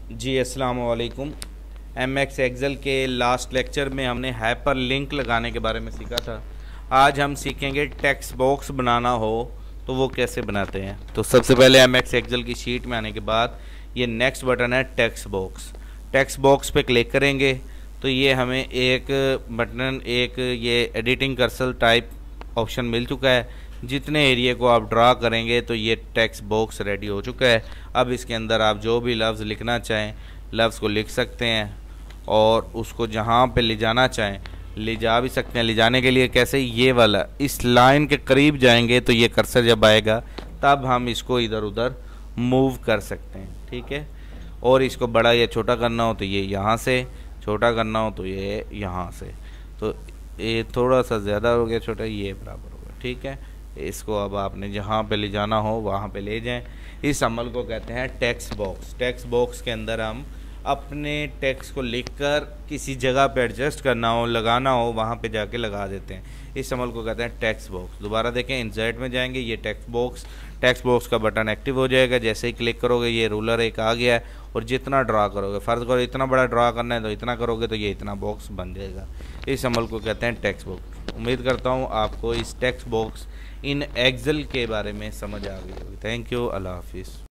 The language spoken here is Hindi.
जी अस्सलाम वालेकुम। एमएक्स एक्सेल के लास्ट लेक्चर में हमने हाइपर लिंक लगाने के बारे में सीखा था। आज हम सीखेंगे टेक्स्ट बॉक्स बनाना हो तो वो कैसे बनाते हैं। तो सबसे पहले एमएक्स एक्सेल की शीट में आने के बाद ये नेक्स्ट बटन है टेक्स्ट बॉक्स। टेक्स्ट बॉक्स पे क्लिक करेंगे तो ये हमें एक बटन, एक ये एडिटिंग कर्सर टाइप ऑप्शन मिल चुका है। जितने एरिया को आप ड्रा करेंगे तो ये टेक्स्ट बॉक्स रेडी हो चुका है। अब इसके अंदर आप जो भी लफ्ज़ लिखना चाहें लफ्ज़ को लिख सकते हैं और उसको जहाँ पे ले जाना चाहें ले जा भी सकते हैं। ले जाने के लिए कैसे, ये वाला इस लाइन के करीब जाएंगे तो ये कर्सर जब आएगा तब हम इसको इधर उधर मूव कर सकते हैं, ठीक है। और इसको बड़ा या छोटा करना हो तो ये यहाँ से, छोटा करना हो तो ये यहाँ से। तो ये थोड़ा सा ज़्यादा हो गया छोटा, ये बराबर हो गया, ठीक है। इसको अब आपने जहाँ पे ले जाना हो वहाँ पे ले जाएं। इस अमल को कहते हैं टेक्स्ट बॉक्स। टेक्स्ट बॉक्स के अंदर हम अपने टेक्स्ट को लिखकर किसी जगह पे एडजस्ट करना हो, लगाना हो, वहाँ पे जाके लगा देते हैं। इस अमल को कहते हैं टेक्स्ट बॉक्स। दोबारा देखें, इंसर्ट में जाएंगे, ये टेक्स्ट बॉक्स का बटन एक्टिव हो जाएगा। जैसे ही क्लिक करोगे ये रूलर एक आ गया है और जितना ड्रा करोगे, फ़र्ज़ करो इतना बड़ा ड्रा करना है तो इतना करोगे तो ये इतना बॉक्स बन जाएगा। इस अमल को कहते हैं टेक्स्ट बॉक्स। उम्मीद करता हूँ आपको इस टेक्स्ट बॉक्स इन एक्सेल के बारे में समझ आ गई होगी। थैंक यू, अल्लाह हाफिज़।